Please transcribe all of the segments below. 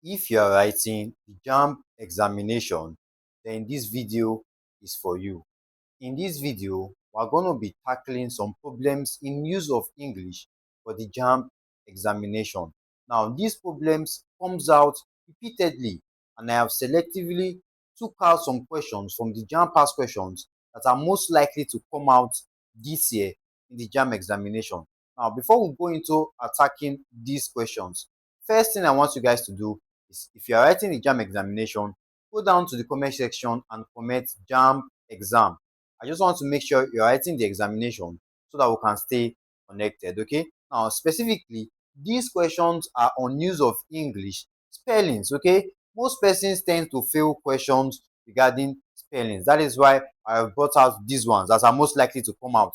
If you are writing the JAMB examination, then this video is for you. In this video, we're going to be tackling some problems in use of English for the JAMB examination. Now, these problems comes out repeatedly, and I have selectively took out some questions from the JAMB past questions that are most likely to come out this year in the JAMB examination. Now, before we go into attacking these questions, first thing I want you guys to do is, if you are writing the JAMB examination, go down to the comment section and comment JAMB exam. I just want to make sure you're writing the examination so that we can stay connected, okay? Now, specifically, these questions are on use of English spellings, okay? Most persons tend to fail questions regarding spellings. That is why I have brought out these ones that are most likely to come out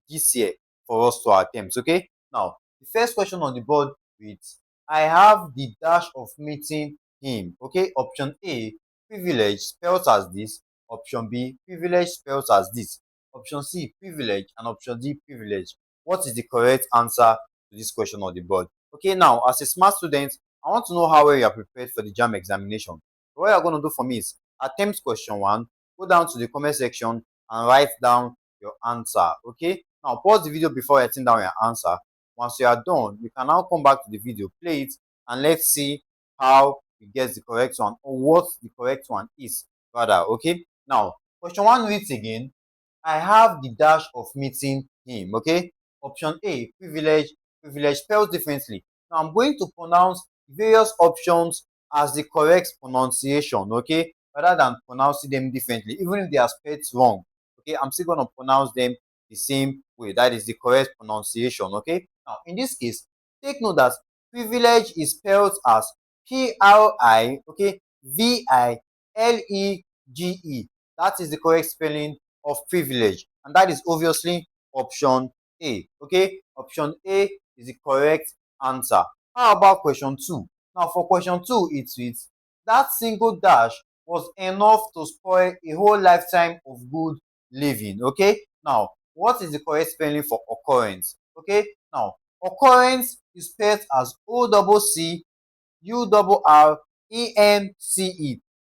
this year for us to attempt, okay? Now, the first question on the board reads, I have the dash of meeting him, okay? Option A, privilege, spelled as this. Option B, privilege, spelled as this. Option C, privilege, and option D, privilege. What is the correct answer to this question on the board? Okay, now, as a smart student, I want to know how well you are prepared for the JAMB examination. So what you're going to do for me is attempt question 1, go down to the comment section and write down your answer, okay? Now, pause the video before writing down your answer. Once you are done, you can now come back to the video, play it, and let's see how you get the correct one, or what the correct one is, rather, okay? Now, question 1 reads again, I have the dash of meeting him, okay? Option A, privilege, privilege spelled differently. Now, I'm going to pronounce various options as the correct pronunciation, okay? Rather than pronouncing them differently, even if they are spelled wrong, okay? I'm still going to pronounce them the same way. That is the correct pronunciation, okay? Now, in this case, take note that privilege is spelled as P-R-I, okay, V-I-L-E-G-E. That is the correct spelling of privilege, and that is obviously option A, okay? Option A is the correct answer. How about question 2? Now, for question 2, it reads, that single dash was enough to spoil a whole lifetime of good living, okay? Now, what is the correct spelling for occurrence? Okay, now, occurrence is spelled as OCCURRENCE.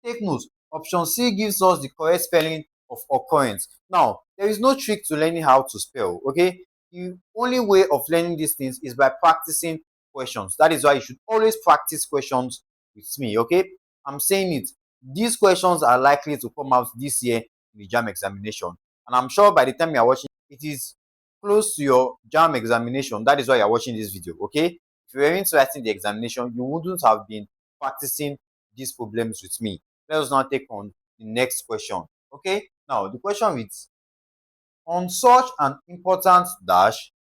Take note, option C gives us the correct spelling of occurrence. Now, there is no trick to learning how to spell, okay? The only way of learning these things is by practicing questions. That is why you should always practice questions with me, okay? I'm saying it. These questions are likely to come out this year in the JAMB examination. And I'm sure by the time you're watching, it is close to your JAMB examination. That is why you're watching this video, okay? If you weren't writing the examination, you wouldn't have been practicing these problems with me. Let us now take on the next question, okay? Now, the question reads, on such an important dash,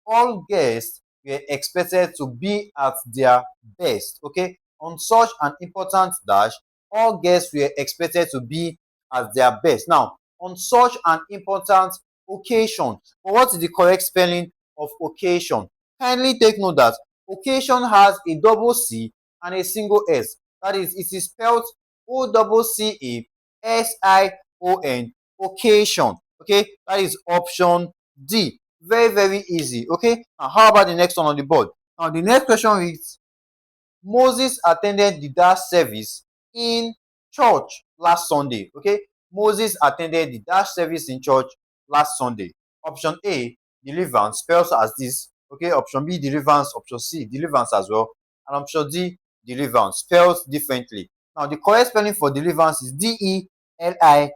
all guests were expected to be at their best, okay? On such an important dash, all guests were expected to be at their best. Now, on such an important occasion, but what is the correct spelling of occasion? Kindly take note that occasion has a double C and a single S. That is, it is spelled OCCASION, occasion, okay? That is option D. Very, very easy, okay? Now, how about the next one on the board? Now, the next question reads, Moses attended the dash service in church last Sunday, okay? Moses attended the dash service in church last Sunday. Option A, deliverance, spells as this, okay? Option B, deliverance. Option C, deliverance as well. And option D, deliverance, spells differently. Now, the correct spelling for deliverance is DELIVERANCE.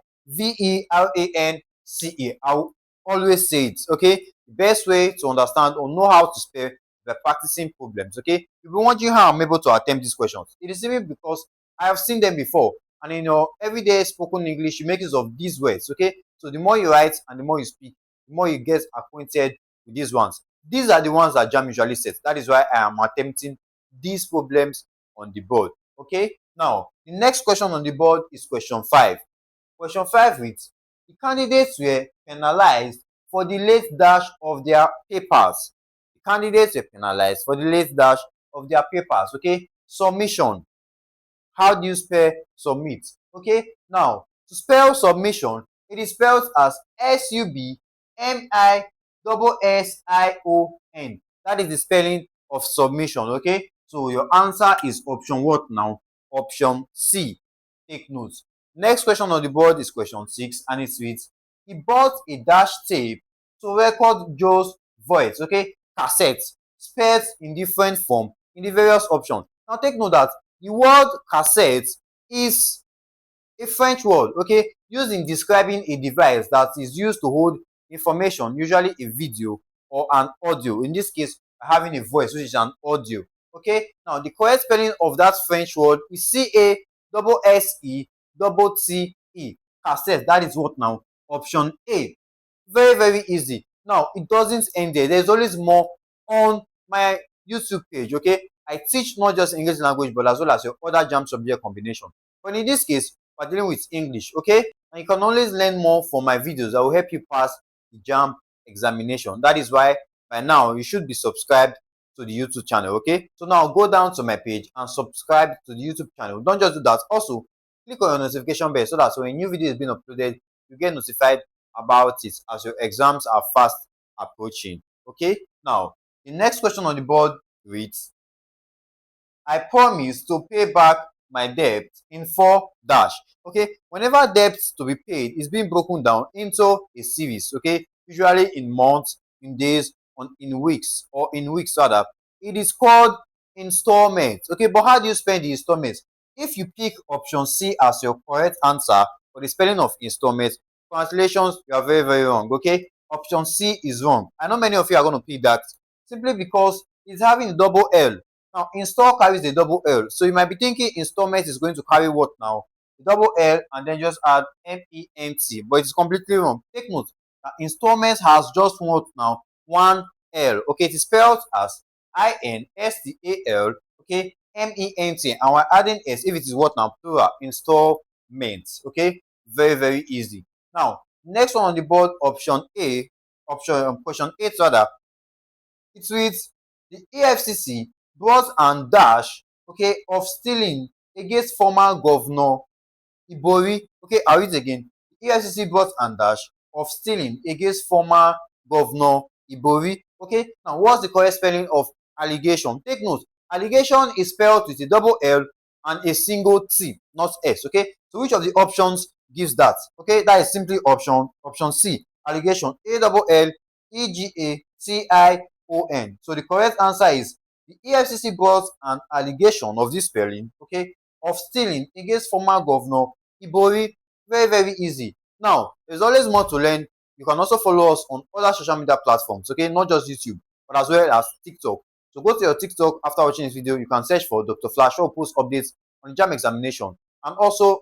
I'll always say it, okay? The best way to understand or know how to spell by practicing problems, okay? You'll be wondering how I'm able to attempt these questions. It is simply because I have seen them before, and in your everyday spoken English, you make use of these words, okay? So the more you write and the more you speak, the more you get acquainted with these ones. These are the ones that JAMB usually sets. That is why I am attempting these problems on the board, okay? Now, the next question on the board is question 5. Question 5 reads, the candidates were penalized for the late dash of their papers. The candidates were penalized for the late dash of their papers, okay? Submission. How do you spell submit? Okay, now, to spell submission, it is spelled as SUBMISSION. That is the spelling of submission, okay? So your answer is option what now? option C. Take notes. Next question on the board is question 6, and it reads, he bought a dash tape to record Joe's voice, okay, cassette, spelled in different form in the various options. Now take note that the word cassette is a French word, okay, used in describing a device that is used to hold information, usually a video or an audio. In this case, having a voice, which is an audio. Okay, now the correct spelling of that French word is CASSE cassette. That is what now? Option A. Very, very easy. Now, it doesn't end there. There's always more on my YouTube page, okay? I teach not just English language, but as well as your other JAMB subject combination. But in this case, we're dealing with English, okay? And you can always learn more from my videos that will help you pass the JAMB examination. That is why by now you should be subscribed to the YouTube channel, okay? So now go down to my page and subscribe to the YouTube channel. Don't just do that. Also, click on your notification bell so that when a new video is being uploaded, you get notified about it as your exams are fast approaching. Okay, now the next question on the board reads, I promise to pay back my debt in 4 dash. Okay, whenever debts to be paid is being broken down into a series, okay, usually in months, in days, in weeks, or in weeks rather, it is called installments. Okay, but how do you spell the installments? If you pick option C as your correct answer for the spelling of installments, congratulations, you are very, very wrong. Okay, option C is wrong. I know many of you are going to pick that simply because it's having a double L. Now, install carries a double L. So you might be thinking installment is going to carry what now? The double L and then just add MENT. But it's completely wrong. Take note that installment has just what now? One L. Okay, it is spelled as INSTAL. Okay, MENT. And we're adding S if it is what now? Plural. Installments. Okay, very, very easy. Now, next one on the board, option A, question 8 rather, it reads, the EFCC brought and dash, okay, of stealing against former governor Ibori. Okay, I'll read again. The EFCC brought and dash of stealing against former governor Ibori. Okay, now what's the correct spelling of allegation? Take note, allegation is spelled with a double L and a single T, not S. Okay, so which of the options gives that? Okay, that is simply option C, allegation, ALLEGATION. So the correct answer is the EFCC brought an allegation of this spelling, okay, of stealing against former governor Ibori. Very, very easy. Now, there's always more to learn. You can also follow us on other social media platforms, okay, not just YouTube, but as well as TikTok. So go to your TikTok after watching this video. You can search for Dr. Flash or post updates on the JAMB examination and also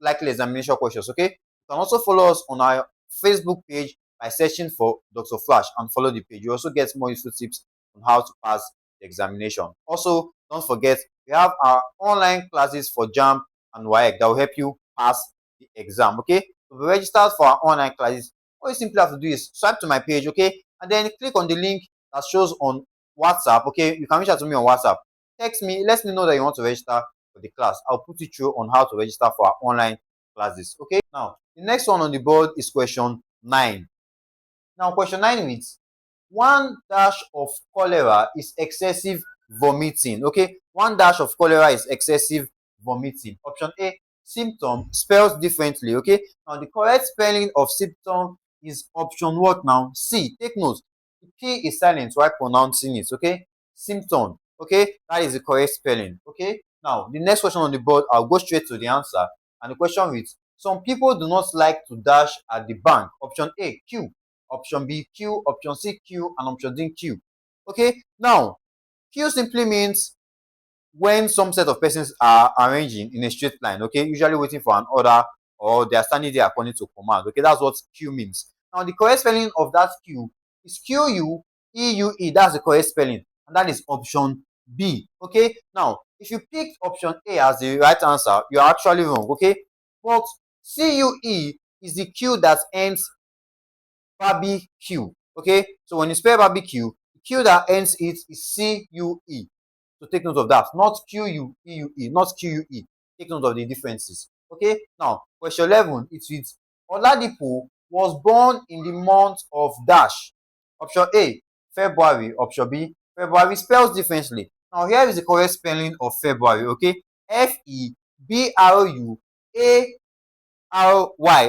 likely examination questions. Okay, you can also follow us on our Facebook page by searching for Dr. Flash and follow the page. You also get more useful tips on how to pass the examination. Also, don't forget we have our online classes for JAMB and WAEC that will help you pass the exam. Okay, to be registered for our online classes, all you simply have to do is swipe to my page, okay, and then click on the link that shows on WhatsApp. Okay, you can reach out to me on WhatsApp. Text me, let me know that you want to register for the class. I'll put you through on how to register for our online classes. Okay, now the next one on the board is question 9. Now, question 9 reads, 1 dash of cholera is excessive vomiting. Okay, 1 dash of cholera is excessive vomiting. Option A, symptom spells differently. Okay, now the correct spelling of symptom is option what now? C. Take note, the P is silent while pronouncing it. Okay, symptom. Okay, that is the correct spelling. Okay, now the next question on the board, I'll go straight to the answer. And the question reads, some people do not like to dash at the bank. Option A, Q. Option B, Q. Option C, Q. And option D, Q. Okay, now Q simply means when some set of persons are arranging in a straight line, okay, usually waiting for an order or they are standing there according to command. Okay, that's what Q means. Now the correct spelling of that Q is QUEUE. That's the correct spelling, and that is option B. Okay, now if you picked option A as the right answer, you are actually wrong. Okay, but CUE is the Q that ends barbecue. Okay, so when you spell barbecue, the Q that ends it is CUE. So take note of that, not QUEUE, not QUE. Take note of the differences. Okay, now question 11, it reads, Oladipo was born in the month of dash. Option A, February. Option B, February spells differently. Now here is the correct spelling of February. Okay, February.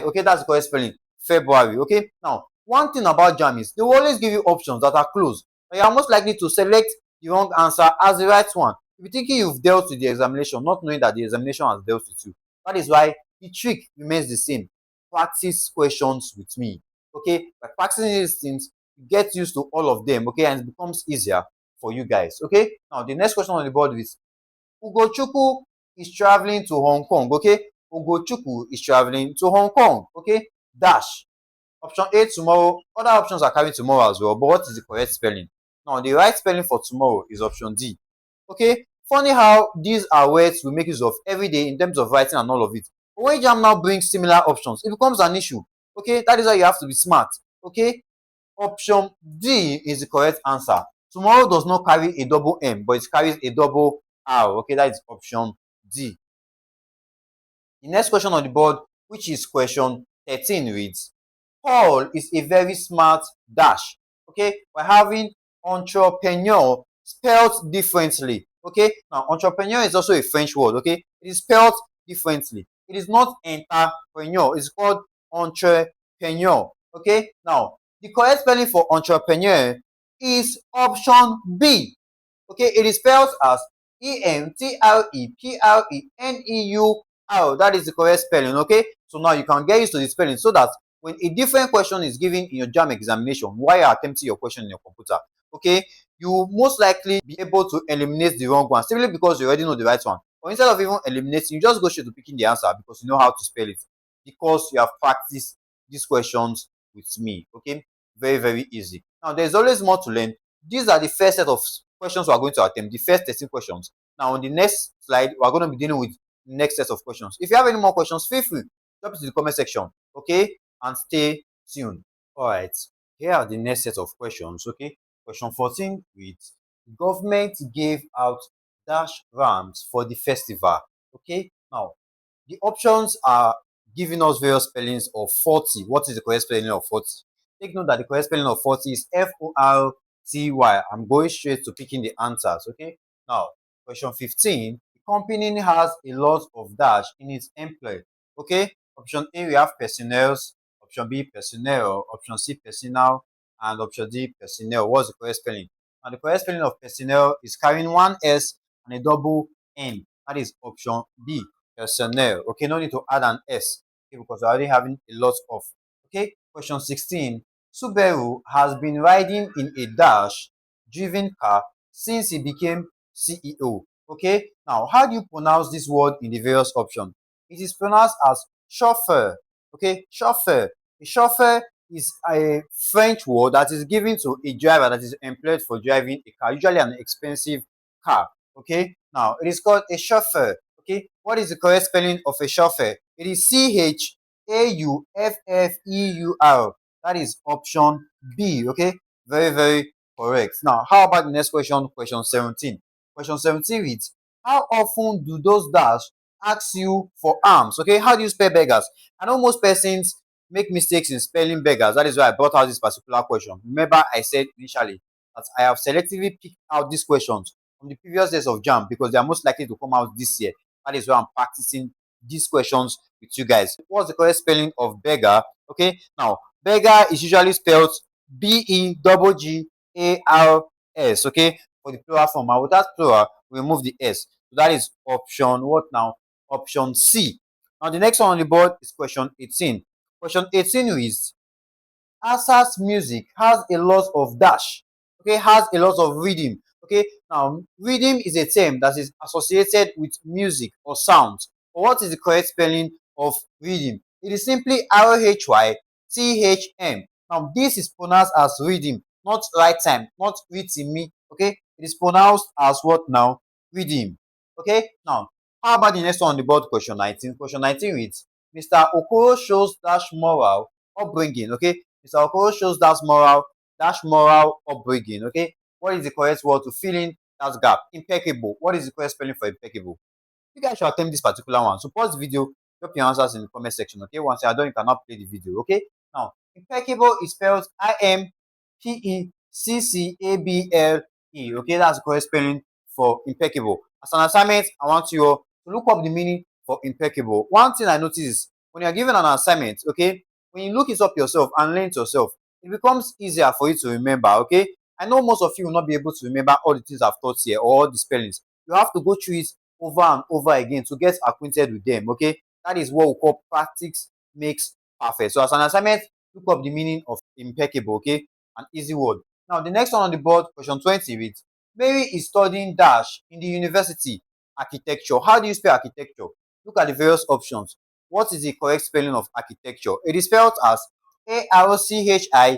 Okay, that's the correct spelling. February. Okay. Now, one thing about JAMB is they will always give you options that are close. And you are most likely to select the wrong answer as the right one. If you're thinking you've dealt with the examination, not knowing that the examination has dealt with you. That is why the trick remains the same. Practice questions with me. Okay. By practicing these things, you get used to all of them. Okay. And it becomes easier for you guys. Okay. Now, the next question on the board is Ugochukwu is traveling to Hong Kong. Okay. Ugochukwu is traveling to Hong Kong. Okay. Dash. Option A, tomorrow. Other options are carrying tomorrow as well. But what is the correct spelling? Now, the right spelling for tomorrow is option D. Okay. Funny how these are words we make use of every day in terms of writing and all of it. But when JAMB now brings similar options, it becomes an issue. Okay. That is why you have to be smart. Okay. Option D is the correct answer. Tomorrow does not carry a double M, but it carries a double R. Okay, that is option D. The next question on the board, which is question 13, reads, Paul is a very smart dash. Okay, we're having entrepreneur spelled differently. Okay, now entrepreneur is also a French word. Okay, it is spelled differently. It is not entrepreneur, it's called entrepreneur. Okay, now the correct spelling for entrepreneur is option B. Okay, it is spelled as Entrepreneur. That is the correct spelling. Okay, so now you can get used to the spelling so that when a different question is given in your JAMB examination while you're attempting your question in your computer, okay, you most likely be able to eliminate the wrong one simply because you already know the right one. Or instead of even eliminating, you just go straight to picking the answer because you know how to spell it, because you have practiced these questions with me. Okay, very, very easy. Now, there's always more to learn. These are the first set of questions we are going to attempt, the first 13 questions. Now, on the next slide, we're going to be dealing with the next set of questions. If you have any more questions, feel free, drop it in the comment section, okay? And stay tuned. All right, here are the next set of questions, okay? Question 14 reads, government gave out dash rams for the festival, okay? Now, the options are giving us various spellings of 40. What is the correct spelling of 40? Take note that the correct spelling of 40 is Forty. I'm going straight to picking the answers, okay? Now, question 15. The company has a lot of dash in its employ, okay? Option A, we have personnel. Option B, personnel. Option C, personnel. And option D, personnel. What's the correct spelling? Now, the correct spelling of personnel is carrying one S and a double N. That is option B, personnel. Okay, no need to add an S, okay, because we're already having a lot of. Okay, question 16. Subaru has been riding in a dash driven car since he became CEO. Okay, now how do you pronounce this word in the various options? It is pronounced as chauffeur. Okay, chauffeur. A chauffeur is a French word that is given to a driver that is employed for driving a car, usually an expensive car. Okay, now it is called a chauffeur. Okay, what is the correct spelling of a chauffeur? It is Chauffeur. That is option B. Okay, very, very correct. Now, how about the next question? Question 17. Question 17 reads, how often do those dash ask you for alms? Okay, how do you spell beggars? I know most persons make mistakes in spelling beggars. That is why I brought out this particular question. Remember, I said initially that I have selectively picked out these questions from the previous days of JAMB because they are most likely to come out this year. That is why I'm practicing these questions with you guys. What's the correct spelling of beggar? Okay, now beggar is usually spelled Beggars. Okay, for the plural form. And without plural, we remove the S. So that is option what now? Option C. Now the next one on the board is question 18. Question 18 is Asa's music has a lot of dash. Okay, has a lot of rhythm. Okay, now rhythm is a term that is associated with music or sounds. But what is the correct spelling of rhythm? It is simply RHYTHM. Now this is pronounced as rhythm, not right time, not rhythm. Okay, it is pronounced as what now? Rhythm. Okay, now how about the next one on the board? Question 19. Question 19 reads, Mr. Okoro shows dash moral upbringing. Okay, Mr. Okoro shows dash moral upbringing. Okay, what is the correct word to fill in that gap? Impeccable. What is the correct spelling for impeccable? You guys should attempt this particular one. So pause the video, drop your answers in the comment section. Okay, once you are done, you cannot play the video. Okay, now impeccable is spelled Impeccable. Okay, that's the correct spelling for impeccable. As an assignment, I want you to look up the meaning for impeccable. One thing I notice is when you're given an assignment, okay, when you look it up yourself and learn it yourself, it becomes easier for you to remember, okay? I know most of you will not be able to remember all the things I've taught here or all the spellings. You have to go through it over and over again to get acquainted with them, okay? That is what we call practice makes perfect. So as an assignment, look up the meaning of impeccable, okay? An easy word. Now, the next one on the board, question 20 reads, Mary is studying dash in the university architecture. How do you spell architecture? Look at the various options. What is the correct spelling of architecture? It is spelled as Architecture.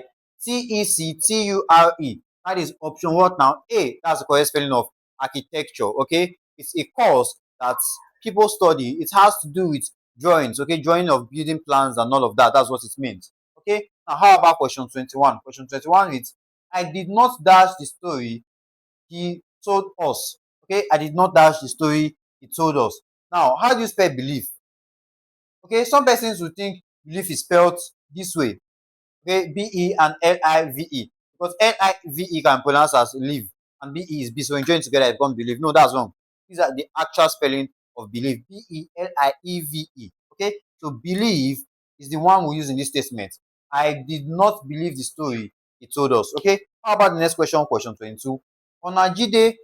That is option what now? A. That's the correct spelling of architecture. Okay, it's a course that people study. It has to do with drawings. Okay, drawing of building plans and all of that. That's what it means. Okay, now how about question 21? Question 21 is, I did not dash the story he told us. Okay, I did not dash the story he told us. Now, how do you spell belief? Okay, some persons will think belief is spelled this way. Okay, B-E and L-I-V-E. Because L-I-V-E can pronounce as live and B-E is B. So when join together, it becomes believe. No, that's wrong. These are the actual spelling of believe. B-E-L-I-E-V-E. Okay, so believe is the one we use in this statement. I did not believe the story he told us. Okay, how about the next question, question 22? Onajide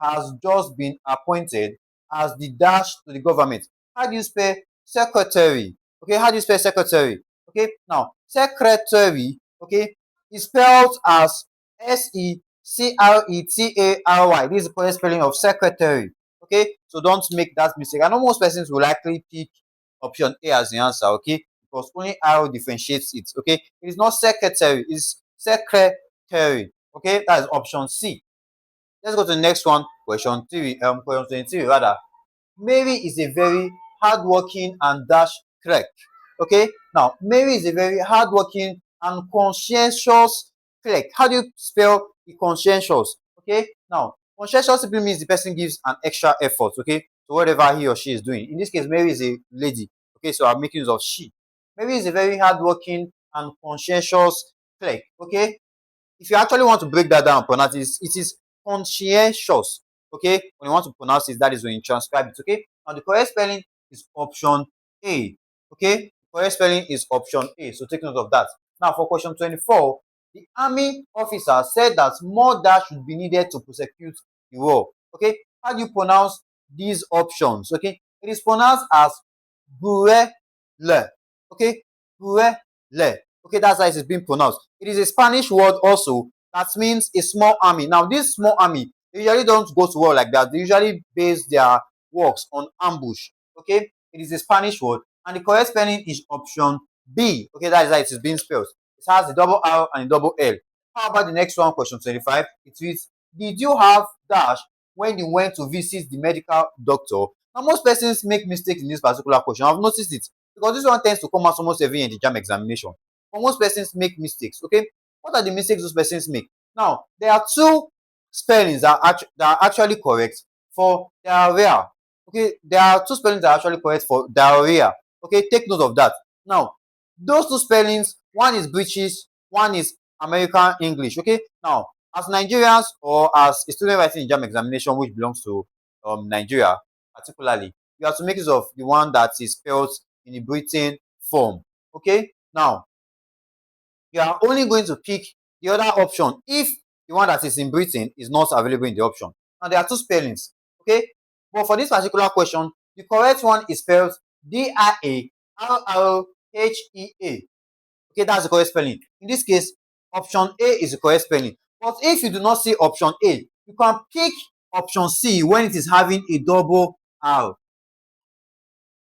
has just been appointed as the dash to the government. How do you spell secretary? Okay, how do you spell secretary? Okay, now secretary, okay, is spelled as Secretary. This is the correct spelling of secretary. Okay, so don't make that mistake. I know most persons will likely pick option A as the answer, okay, because only R differentiates it. Okay, it is not secretary, it's secretary. Okay, that is option C. Let's go to the next one, question 3, question 23 rather. Mary is a very hardworking and dash clerk. Okay, now Mary is a very hardworking and conscientious clerk. How do you spell the conscientious? Okay, now conscientious simply means the person gives an extra effort. Okay, so whatever he or she is doing. In this case, Mary is a lady. Okay, so I'm making use of she. Mary is a very hardworking and conscientious clerk. Okay, if you actually want to break that down and pronounce it is conscientious. Okay, when you want to pronounce it, that is when you transcribe it. Okay, now the correct spelling is option A. Okay, the correct spelling is option A. So take note of that. Now for question 24, the army officer said that more dash should be needed to prosecute the war. Okay, how do you pronounce these options? Okay, it is pronounced as Guele. Okay, Guele. Okay, that's how it is being pronounced. It is a Spanish word also that means a small army. Now, this small army, they usually don't go to war like that. They usually base their works on ambush. Okay, it is a Spanish word, and the correct spelling is option B. Okay, that is how it is being spelled. It has the double R and the double L. How about the next one, question 25? It reads, did you have dash when you went to visit the medical doctor? Now, most persons make mistakes in this particular question. I've noticed it because this one tends to come out almost every year in the JAMB examination. But most persons make mistakes. Okay, what are the mistakes those persons make? Now, there are two spellings that are actually correct for diarrhea. Okay, there are two spellings that are actually correct for diarrhea. Okay, take note of that. Now, those two spellings, one is British, one is American English. Okay, now, as Nigerians or as a student writing exam examination which belongs to Nigeria particularly, you have to make use of the one that is spelled in the Britain form. Okay, now you are only going to pick the other option if the one that is in Britain is not available in the option. Now there are two spellings, okay? But for this particular question, the correct one is spelled Diarrhea. Okay, that's the correct spelling. In this case, option A is the correct spelling. But if you do not see option A, you can pick option C when it is having a double R.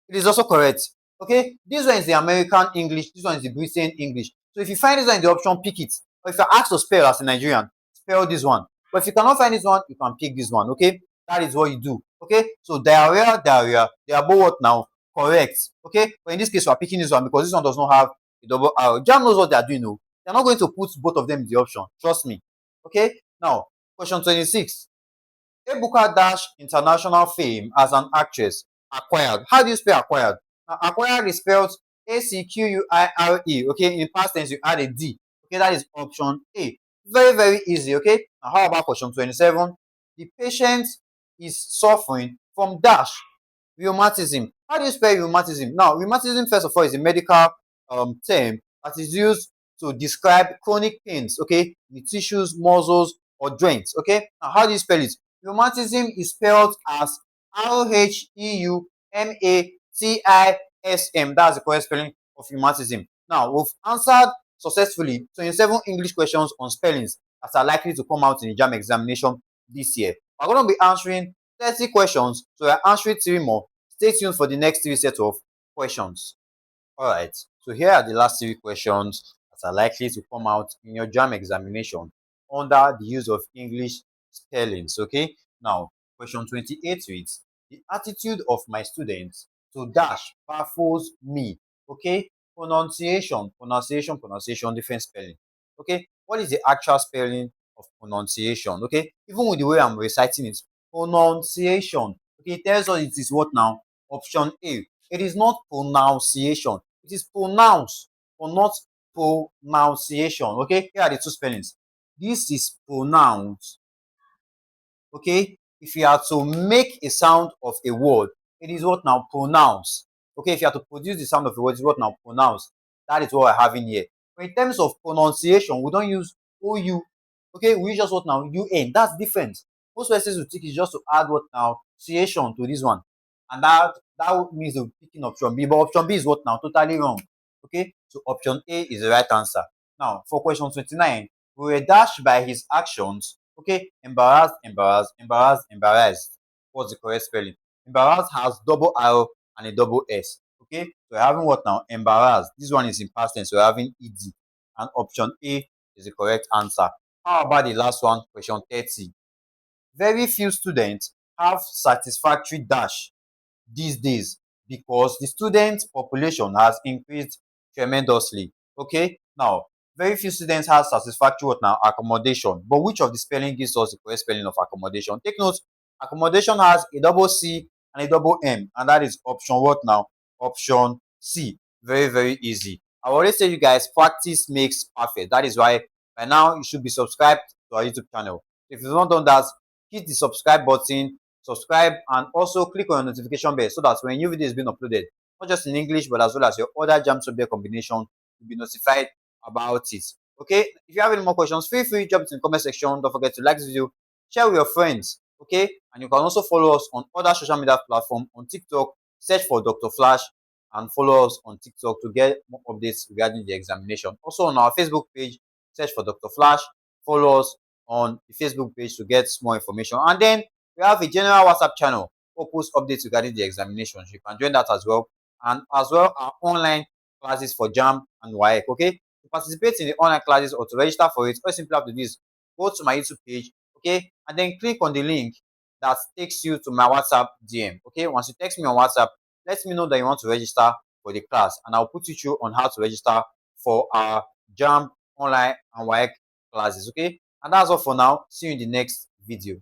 It is also correct. Okay, this one is the American English, this one is the Britain English. So if you find this one in the option, pick it. Or if you're asked to spell as a Nigerian, spell this one. But if you cannot find this one, you can pick this one. Okay, that is what you do. Okay, so diarrhea, they are both what now? Correct. Okay, but in this case, we are picking this one because this one does not have a double R. Jam knows what they are doing. No, they're not going to put both of them in the option. Trust me. Okay, now question 26. Ebuka dash international fame as an actress. Acquired. How do you spell acquired? Now, acquired is spelled Acquire. Okay, in past tense you add a D. Okay, that is option A. Very, very easy. Okay, now how about question 27? The patient is suffering from dash. Rheumatism. How do you spell rheumatism? Now, rheumatism, first of all, is a medical term that is used to describe chronic pains, okay, in the tissues, muscles, or joints, okay. Now, how do you spell it? Rheumatism is spelled as Rheumatism. That's the correct spelling of rheumatism. Now, we've answered successfully 27 English questions on spellings that are likely to come out in the JAMB examination this year. We're going to be answering 30 questions, so we're answering 3 more. Stay tuned for the next 3 sets of questions. All right, so here are the last 3 questions that are likely to come out in your JAMB examination under the use of English spellings. Okay, now question 28 reads, the attitude of my students to dash baffles me. Okay, pronunciation, different spelling. Okay, what is the actual spelling of pronunciation? Okay, even with the way I'm reciting it, pronunciation. Okay, it tells us it is what now? Option A. It is not pronunciation. It is pronounce or not pronunciation. Okay, here are the 2 spellings. This is pronounce. Okay, if you are to make a sound of a word, it is what now? Pronounce. Okay, if you are to produce the sound of a word, it is what now? Pronounce. That is what we're having here. But in terms of pronunciation, we don't use OU. Okay, we use just what now? UN. That's different. Most persons will think it's just to add what now? Ciation to this one. And that means they're picking option B. But option B is what now? Totally wrong. Okay, so option A is the right answer. Now, for question 29, we were dashed by his actions. Okay, embarrassed. What's the correct spelling? Embarrassed has double R and a double S. Okay, so we're having what now? Embarrassed. This one is in past tense, so we're having ED. And option A is the correct answer. How about the last one, question 30? Very few students have satisfactory dash these days because the student population has increased tremendously. Okay, now very few students have satisfactory what now? Accommodation. But which of the spelling gives us the correct spelling of accommodation? Take note, accommodation has a double C and a double M, and that is option what now? Option C. Very, very easy. I always say you guys, practice makes perfect. That is why by now you should be subscribed to our YouTube channel. If you've not done that, hit the subscribe button, subscribe, and also click on the notification bell so that when new video is being uploaded, not just in English but as well as your other JAMB subject combination, you'll be notified about it. Okay, if you have any more questions, feel free to drop it in the comment section. Don't forget to like this video, share with your friends. Okay, and you can also follow us on other social media platforms. On TikTok, search for Dr. Flash and follow us on TikTok to get more updates regarding the examination. Also on our Facebook page, search for Dr. Flash, follow us on the Facebook page to get more information. And then we have a general WhatsApp channel for post updates regarding the examinations. You can join that as well. And as well, our online classes for JAMB and WAEC. Okay, to participate in the online classes or to register for it, all you simply have to do is go to my YouTube page, okay, and then click on the link that takes you to my WhatsApp DM. Okay, once you text me on WhatsApp, let me know that you want to register for the class, and I'll put you through on how to register for our JAMB online and WAEC classes. Okay, and that's all for now. See you in the next video.